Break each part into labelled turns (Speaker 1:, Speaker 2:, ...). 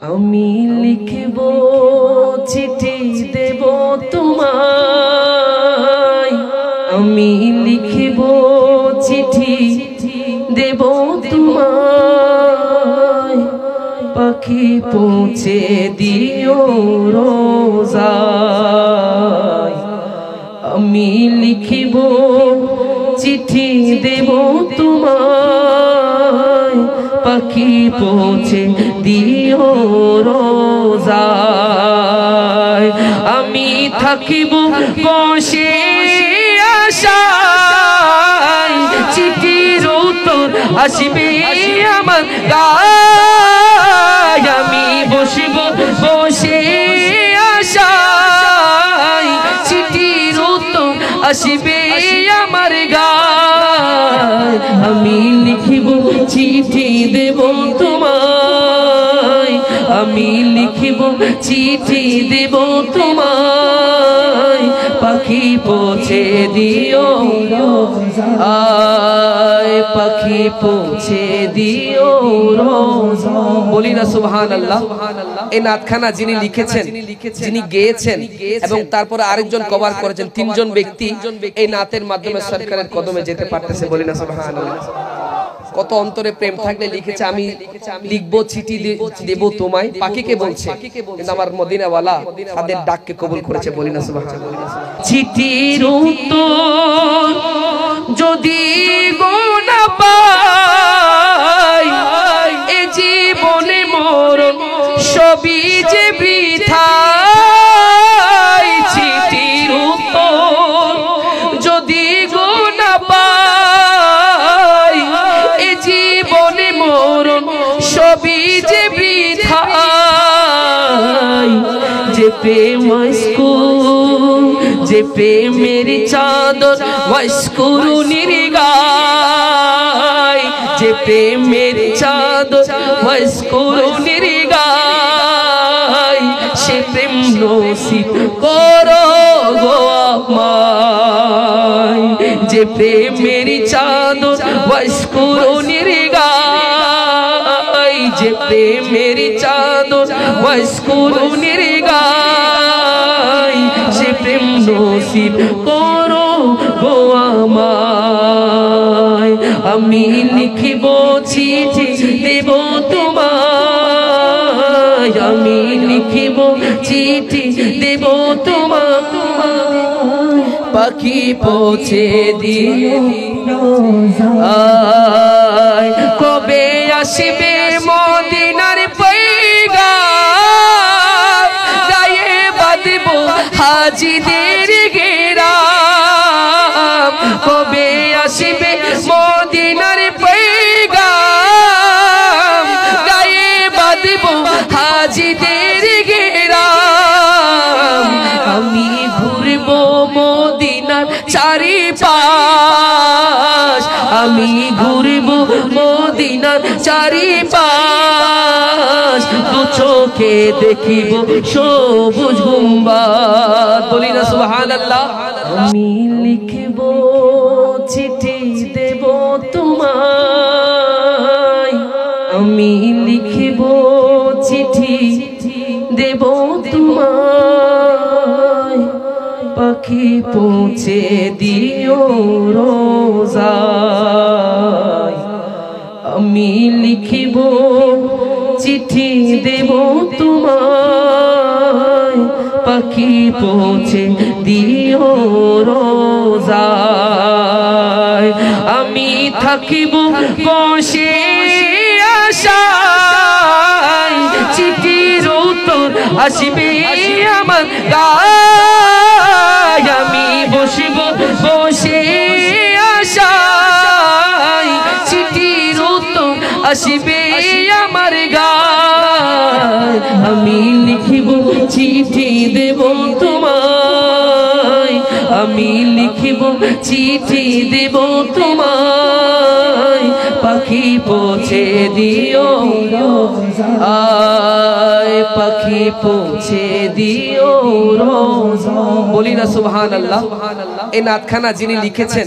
Speaker 1: আমি লিখব চিঠি দেব তোমায়, আমি লিখব চিঠি দেব তোমায়, পাখি পৌঁছে দিও রোজায়। আমি লিখব চিঠি দেব তোমায়, পাখি পৌঁছে দিও রোজায়। আমি থাকিব বসে আশায়, চিঠির উত্তর আসবে আমার গায়। আমি বসিব বসে আশায়, চিঠির উত্তর আসবে আমার গায়। আমি লিখিব চিঠি দেব তোমায়, আমি লিখিব চিঠি দেব তোমায়, পাখি পৌঁছে দিও আয়, পাখি পৌঁছে দিও রোজায়। বলি না সুবহানাল্লাহ। এই নাতখানা যিনি লিখেছেন, যিনি গেয়েছেন এবং তারপরে আরেকজন কভার করেছেন, তিনজন ব্যক্তি এই নাতের মাধ্যমে সরকারের কদমে যেতে পারতেছে। বলি না সুবহানাল্লাহ। কত অন্তরে প্রেম থাকলে লিখেছে আমি লিখবো চিঠি দেব তোমায়, পাখিকে বলছে, কিন্তু আমার মদিনাওয়ালা তাদের ডাককে কবুল করেছে। বলি না সুবহানাল্লাহ। চিঠির উত্তর যদি গো না পাই, এ জীবনে মরণ সবই যে বৃথা। চিঠির উত্তর যদি গো না পাই, এ জীবনে মরণ সবই যে বৃথা। যে প্রেম যে প্রেমের চাদর ওয়াসকরু নির্গায়, যে প্রেমের চাদর ওয়াসকরু নির্গায়, সে প্রেম নসিব করো গো আমায়। যে প্রেমের চাদর ওয়াসকরু নির্গায়, যে প্রেমের চাদর ওয়াসকরু নির্গায়, সে প্রেম নসিব করো গো আমায়। আমি লিখিব চিঠি দেব তোমায়, আমি লিখিব চিঠি দেব তোমায়, পাখি পৌঁছে দিও আয়। কবে আসবে মদিনার পয়গাম, গায়ে বাঁধব হাজিদের গেরাম। কবে আসবে মদিনার পয়গাম, গায়ে বাঁধব হাজিদের গেরাম। আমি ঘুরব মদিনার চারিপাশ, আমি ঘুরব মদিনার চারিপাশ, দু চোখে দেখিব সবুজ গুম্বাদ। বলি না সুবহানাল্লাহ। আমি লিখব চিঠি দেব তোমায়, আমি লিখব চিঠি দেব তোমায়, পাখি পৌঁছে দিও রোজায়। আমি লিখিব চিঠি দেব তোমায়, পাখি পৌঁছে দিও রোজায়। আমি থাকিব বসে আশায়, চিঠির উত্তর আসবে আমার গায়। আমি বসিব বসে আশায়, চিঠির উত্তর আসবে আমার গায়। আমি লিখিব চিঠি দেব তোমায়, আমি লিখিব চিঠি দেব তোমায়, পাখি পৌঁছে দিও आए पखी पहुँचे दियो रोज़ा बोली ना सुभान अल्लाह এই নাতখানা যিনি লিখেছেন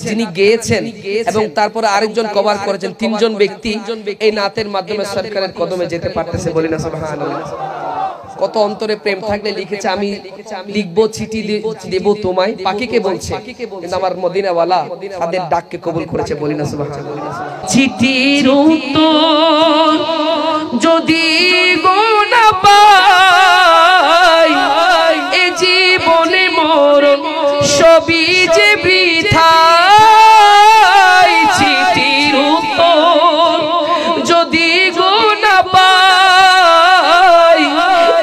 Speaker 1: যিনি গেয়েছেন এবং তারপরে আরেকজন কভার করেছেন তিনজন ব্যক্তি এই নাতের মাধ্যমে সরকারের কদমে যেতে পারতেছে বলি না সুবহানাল্লাহ কত অন্তরে প্রেম থাকলে লিখেছে আমি লিখবো চিঠি দেব তোমায় পাখিকে বলছে কিন্তু আমার মদিনাওয়ালা তাদের ডাককে কবুল করেছে বলি না সুবহানাল্লাহ চিঠির উত্তর যদি গো না পাই এ জীবনে মরণ সবই যে বৃথা চিঠির উত্তর যদি গো না পাই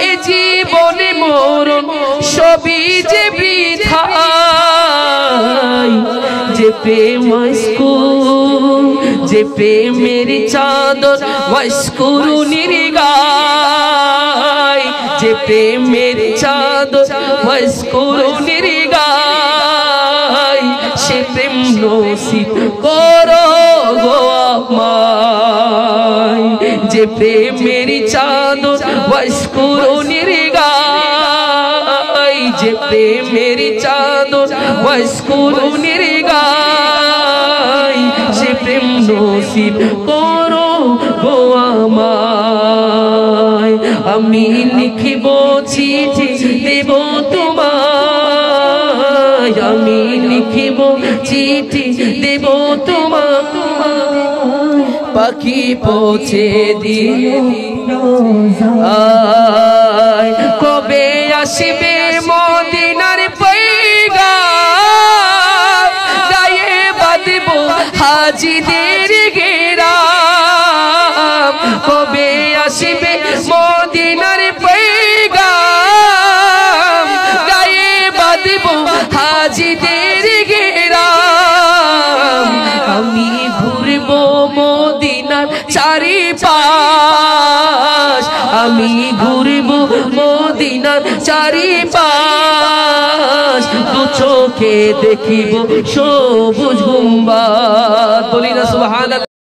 Speaker 1: এ জীবনে মরণ সবই যে বৃথা যে প্রেম যে প্রেমের চাদর ওয়াশকুরু নির্গায় যে প্রেমের চাদর ওয়াশকুরু নির্গায় সে প্রেম নসিব করো গো আমায় যে প্রেমের চাদর ওয়াশকুরু নির্গায় যে প্রেমের চাদর ওয়াশকুরু নির্গায় সে প্রেম নসিব করো গো আমায় আমি লিখিব চিঠি দেব তোমায় আমি লিখিব চিঠি দেব তোমায় পাখি পৌঁছে দিও আয় কবে আসবে মদিনার পয়গাম গায়ে বাঁধব হাজিদের গেরাম কবে আসবে মদিনার পয়গাম গায়ে বাঁধব হাজিদের গেরাম আমি ঘুরব মদিনার চারিপাশ আমি ঘুরব মদিনার চারিপাশ দু চোখে দেখিব সবুজ গুম্বাদ বলি না সুবহানাল্লাহ।